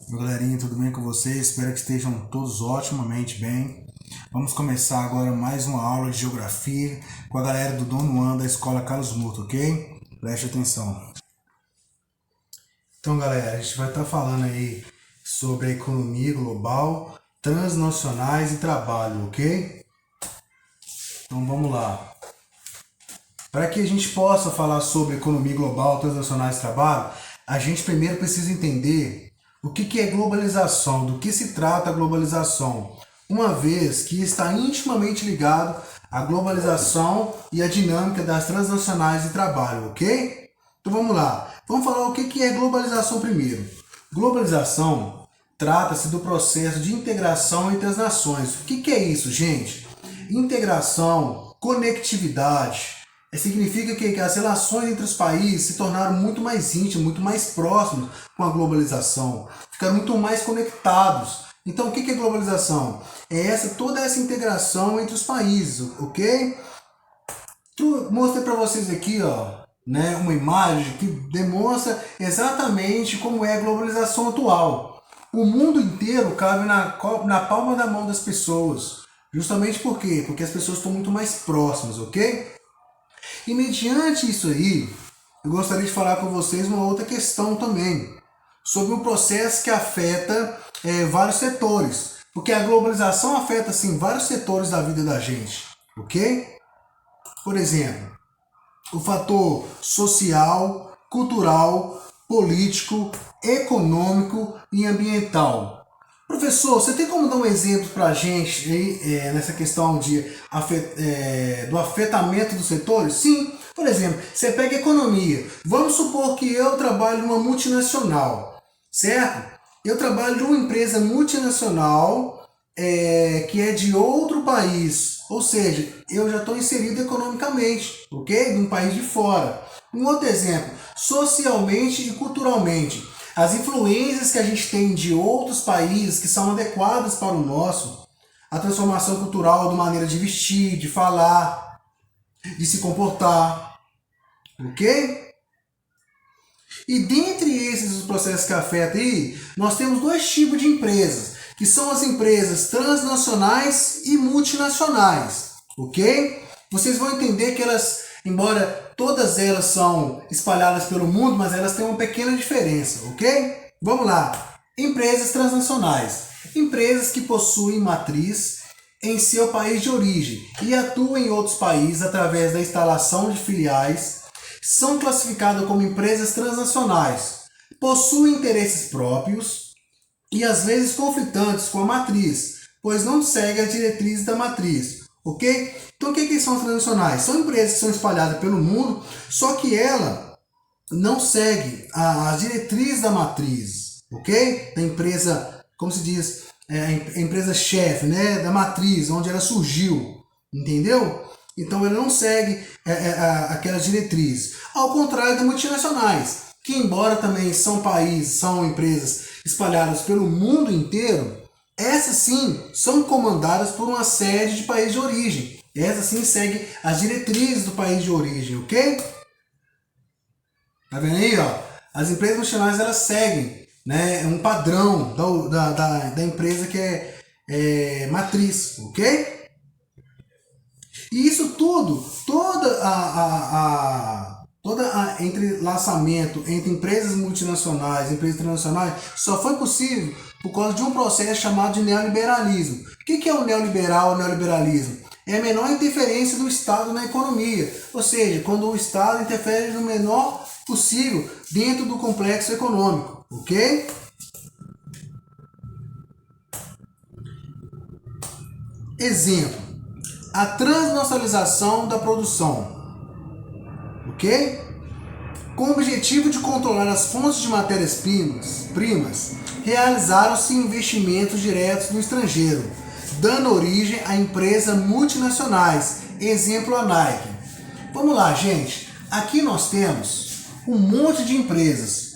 Meu galerinha, tudo bem com vocês? Espero que estejam todos otimamente bem. Vamos começar agora mais uma aula de geografia com a galera do Dono Ano da Escola Carlos Murto, ok? Preste atenção. Então, galera, a gente vai estar falando aí sobre a economia global, transnacionais e trabalho, ok? Então, vamos lá. Para que a gente possa falar sobre economia global, transnacionais e trabalho, a gente primeiro precisa entender o que é globalização, do que se trata a globalização, uma vez que está intimamente ligado à globalização e à dinâmica das transnacionais de trabalho, ok? Então vamos lá, vamos falar o que é globalização primeiro. Globalização trata-se do processo de integração entre as nações. O que é isso, gente? Integração, conectividade, significa que as relações entre os países se tornaram muito mais íntimas, muito mais próximas com a globalização, ficaram muito mais conectados. Então, o que é globalização? É toda essa integração entre os países, ok? Eu mostrei para vocês aqui, ó, né, uma imagem que demonstra exatamente como é a globalização atual. O mundo inteiro cabe na palma da mão das pessoas. Justamente por quê? Porque as pessoas estão muito mais próximas, ok? E mediante isso aí, eu gostaria de falar com vocês uma outra questão também, sobre um processo que afeta vários setores, porque a globalização afeta sim vários setores da vida da gente, ok? Por exemplo, o fator social, cultural, político, econômico e ambiental. Professor, você tem como dar um exemplo para a gente aí, nessa questão do afetamento dos setores? Sim, por exemplo, você pega a economia. Vamos supor que eu trabalho numa multinacional, certo? Eu trabalho numa empresa multinacional que é de outro país, ou seja, eu já estou inserido economicamente, ok? De um país de fora. Um outro exemplo, socialmente e culturalmente. As influências que a gente tem de outros países que são adequadas para o nosso, a transformação cultural de maneira de vestir, de falar, de se comportar, ok? E dentre esses processos que afetam aí, nós temos dois tipos de empresas, que são as empresas transnacionais e multinacionais, ok? Vocês vão entender que elas, embora todas elas são espalhadas pelo mundo, mas elas têm uma pequena diferença, ok? Vamos lá. Empresas transnacionais. Empresas que possuem matriz em seu país de origem e atuam em outros países através da instalação de filiais, são classificadas como empresas transnacionais, possuem interesses próprios e às vezes conflitantes com a matriz, pois não seguem as diretrizes da matriz, ok? Então o que são as transnacionais? São empresas que são espalhadas pelo mundo, só que ela não segue as diretrizes da matriz, ok? Da empresa, como se diz, a empresa chefe, né? Da matriz, onde ela surgiu, entendeu? Então ela não segue aquelas diretrizes. Ao contrário das multinacionais, que embora também são países, são empresas espalhadas pelo mundo inteiro, essas sim são comandadas por uma série de países de origem. Essas sim seguem as diretrizes do país de origem, ok? Tá vendo aí, ó? As empresas multinacionais elas seguem, né, um padrão da empresa que é matriz, ok? E isso tudo, entrelaçamento entre empresas multinacionais e empresas transnacionais só foi possível por causa de um processo chamado de neoliberalismo. O que é o neoliberalismo? É a menor interferência do Estado na economia, ou seja, quando o Estado interfere no menor possível dentro do complexo econômico, ok? Exemplo, a transnacionalização da produção, ok? Com o objetivo de controlar as fontes de matérias-primas, realizaram-se investimentos diretos no estrangeiro, dando origem a empresas multinacionais, exemplo a Nike. Vamos lá, gente. Aqui nós temos um monte de empresas.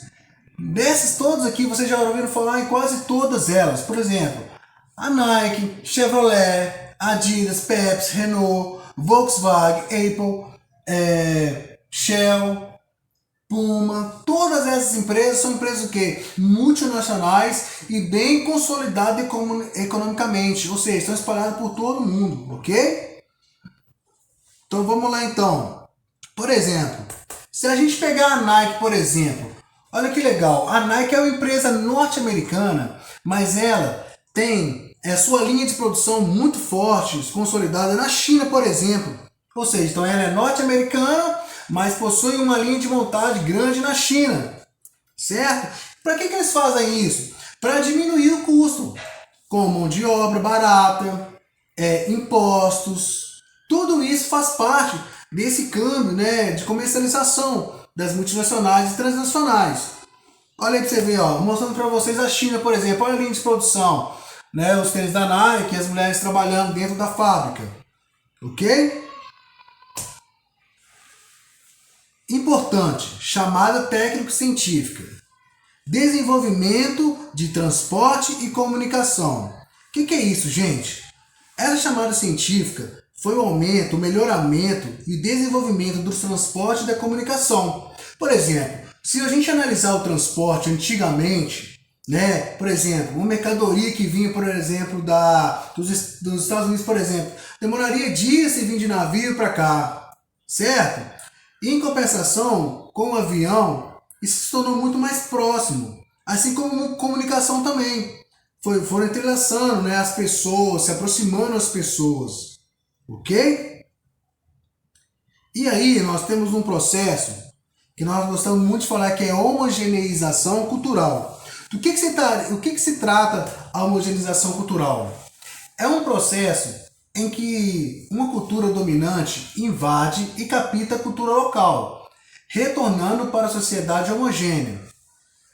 Dessas todas aqui, vocês já ouviram falar em quase todas elas. Por exemplo, a Nike, Chevrolet, Adidas, Pepsi, Renault, Volkswagen, Apple, Shell, Puma, todas essas empresas são empresas o quê? Multinacionais e bem consolidadas economicamente, ou seja, estão espalhadas por todo o mundo, ok? Então vamos lá então. Por exemplo, se a gente pegar a Nike, por exemplo, olha que legal, a Nike é uma empresa norte-americana, mas ela tem sua linha de produção muito forte, consolidada na China, por exemplo. Ou seja, então ela é norte-americana, mas possui uma linha de montagem grande na China, certo? Para que eles fazem isso? Para diminuir o custo, com mão de obra barata, impostos, tudo isso faz parte desse câmbio, né, de comercialização das multinacionais e transnacionais. Olha aí para você ver, ó, mostrando para vocês a China, por exemplo, olha a linha de produção, né, os tênis da Nike, as mulheres trabalhando dentro da fábrica, ok? Importante, chamada técnico-científica. Desenvolvimento de transporte e comunicação. O que é isso, gente? Essa chamada científica foi o aumento, o melhoramento e desenvolvimento dos transportes e da comunicação. Por exemplo, se a gente analisar o transporte antigamente, né, por exemplo, uma mercadoria que vinha, por exemplo, dos Estados Unidos, por exemplo, demoraria dias se vir de navio para cá, certo? Em compensação, com o avião, isso se tornou muito mais próximo, assim como comunicação também. Foram entrelaçando, né, as pessoas, se aproximando as pessoas, ok? E aí nós temos um processo que nós gostamos muito de falar, que é homogeneização cultural. O que se trata a homogeneização cultural? É um processo em que uma cultura dominante invade e capta a cultura local, retornando para a sociedade homogênea.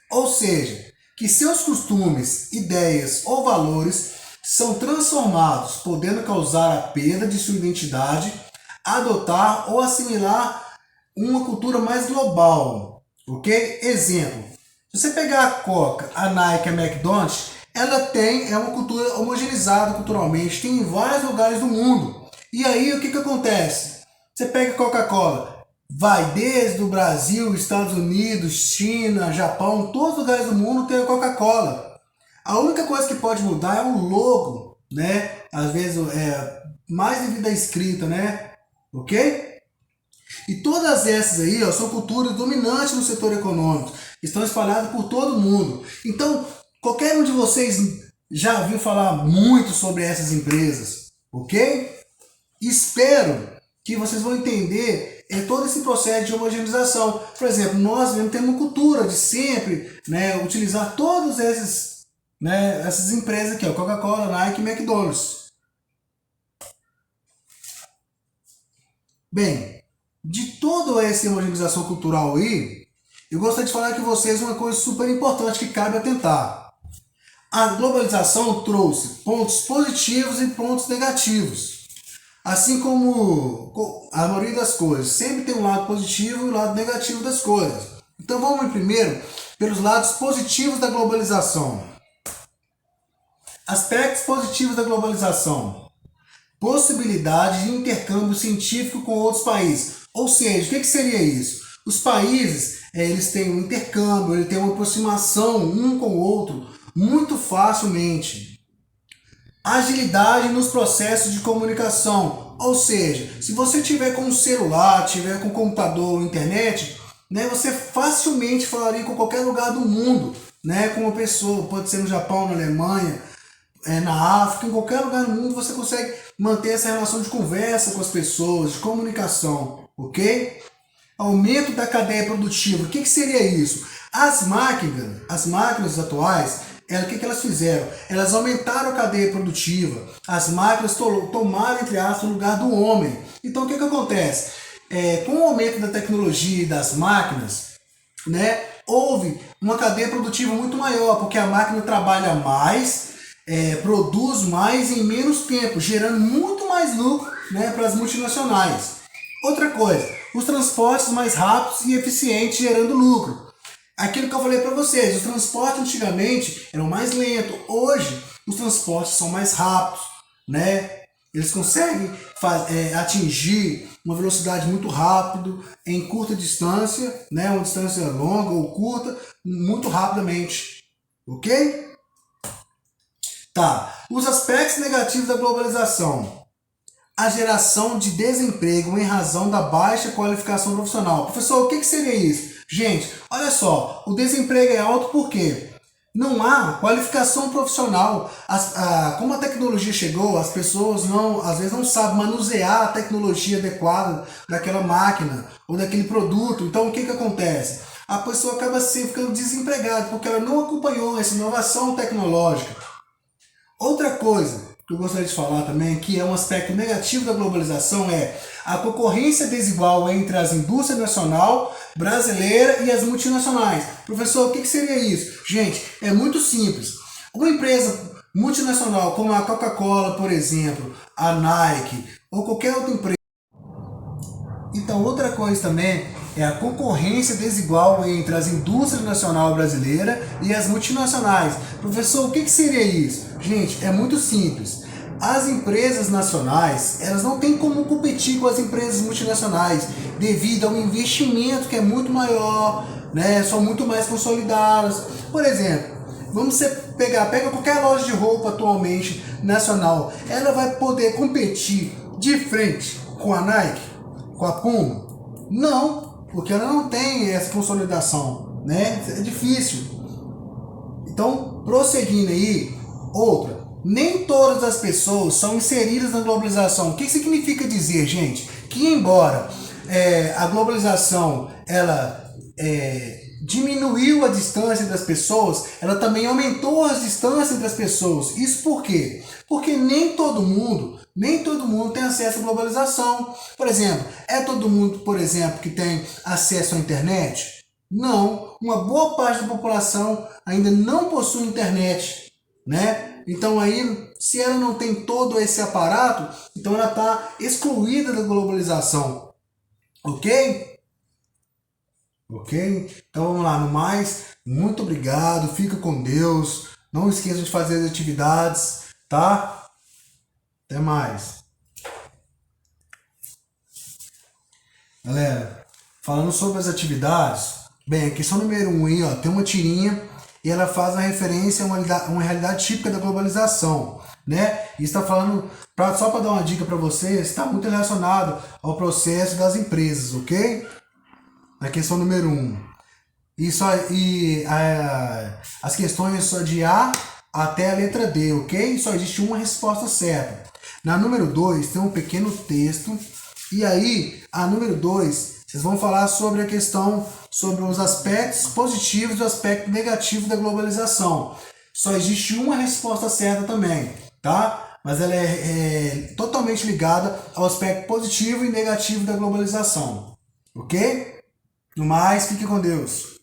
Ou seja, que seus costumes, ideias ou valores são transformados, podendo causar a perda de sua identidade, adotar ou assimilar uma cultura mais global. Ok? Exemplo, se você pegar a Coca, a Nike, a McDonald's, ela é uma cultura homogeneizada culturalmente, tem em vários lugares do mundo. E aí o que acontece? Você pega a Coca-Cola, vai desde o Brasil, Estados Unidos, China, Japão, todos os lugares do mundo tem a Coca-Cola. A única coisa que pode mudar é o logo, né? Às vezes mais devido à escrita, né? Ok? E todas essas aí, ó, são culturas dominantes no setor econômico, estão espalhadas por todo o mundo. Então, qualquer um de vocês já ouviu falar muito sobre essas empresas, ok? Espero que vocês vão entender todo esse processo de homogeneização. Por exemplo, nós mesmo temos uma cultura de sempre, né, utilizar todas essas empresas aqui, ó, Coca-Cola, Nike e McDonald's. Bem, de toda essa homogeneização cultural aí, eu gostaria de falar com vocês uma coisa super importante que cabe atentar. A globalização trouxe pontos positivos e pontos negativos. Assim como a maioria das coisas, sempre tem um lado positivo e um lado negativo das coisas. Então vamos primeiro pelos lados positivos da globalização. Aspectos positivos da globalização. Possibilidade de intercâmbio científico com outros países. Ou seja, o que seria isso? Os países eles têm um intercâmbio, eles têm uma aproximação um com o outro muito facilmente. Agilidade nos processos de comunicação. Ou seja, se você tiver com um celular, tiver com computador, internet, né, você facilmente falaria com qualquer lugar do mundo, né, com uma pessoa, pode ser no Japão, na Alemanha, na África, em qualquer lugar do mundo você consegue manter essa relação de conversa com as pessoas, de comunicação, ok? Aumento da cadeia produtiva. O que seria isso? As máquinas atuais, o que elas fizeram? Elas aumentaram a cadeia produtiva. As máquinas tomaram, entre aspas, o lugar do homem. Então o que acontece? Com o aumento da tecnologia e das máquinas, né, houve uma cadeia produtiva muito maior, porque a máquina trabalha mais, produz mais em menos tempo, gerando muito mais lucro, né, para as multinacionais. Outra coisa, os transportes mais rápidos e eficientes gerando lucro. Aquilo que eu falei para vocês, os transportes antigamente eram mais lentos, hoje os transportes são mais rápidos, né? Eles conseguem atingir uma velocidade muito rápido em curta distância, né? Uma distância longa ou curta, muito rapidamente. Ok? Tá. Os aspectos negativos da globalização. A geração de desemprego em razão da baixa qualificação profissional. Professor, o que seria isso? Gente, olha só, o desemprego é alto por quê? Não há qualificação profissional. Como a tecnologia chegou, as pessoas às vezes não sabem manusear a tecnologia adequada daquela máquina ou daquele produto. Então o que acontece? A pessoa acaba ficando desempregada porque ela não acompanhou essa inovação tecnológica. Outra coisa que eu gostaria de falar também, que é um aspecto negativo da globalização, é a concorrência desigual entre as indústrias nacional, brasileira e as multinacionais. Professor, o que seria isso? Gente, é muito simples. Uma empresa multinacional como a Coca-Cola, por exemplo, a Nike ou qualquer outra empresa. Então, outra coisa também é a concorrência desigual entre as indústrias nacional brasileira e as multinacionais. Professor, o que seria isso? Gente, é muito simples. As empresas nacionais, elas não têm como competir com as empresas multinacionais devido ao investimento que é muito maior, né? São muito mais consolidadas. Por exemplo, pega qualquer loja de roupa atualmente nacional, ela vai poder competir de frente com a Nike, com a Puma? Não, porque ela não tem essa consolidação, né? É difícil. Então, prosseguindo aí, outra. Nem todas as pessoas são inseridas na globalização. O que significa dizer, gente? Que embora a globalização ela diminuiu a distância das pessoas, ela também aumentou as distâncias das pessoas. Isso por quê? Porque nem todo mundo tem acesso à globalização. Por exemplo, é todo mundo, por exemplo, que tem acesso à internet? Não. Uma boa parte da população ainda não possui internet, né? Então aí, se ela não tem todo esse aparato, então ela está excluída da globalização. Ok? Ok? Então vamos lá, no mais, muito obrigado, fica com Deus, não esqueça de fazer as atividades, tá? Até mais. Galera, falando sobre as atividades, bem, a questão número 1 aí, ó, tem uma tirinha e ela faz a referência a uma realidade típica da globalização, né? E está falando, só para dar uma dica para vocês, está muito relacionado ao processo das empresas, ok? Na questão número 1. As questões só de A até a letra D, ok? Só existe uma resposta certa. Na número 2 tem um pequeno texto. E aí, a número 2, vocês vão falar sobre a questão, sobre os aspectos positivos e o aspecto negativo da globalização. Só existe uma resposta certa também, tá? Mas ela é totalmente ligada ao aspecto positivo e negativo da globalização, ok? No mais, fique com Deus.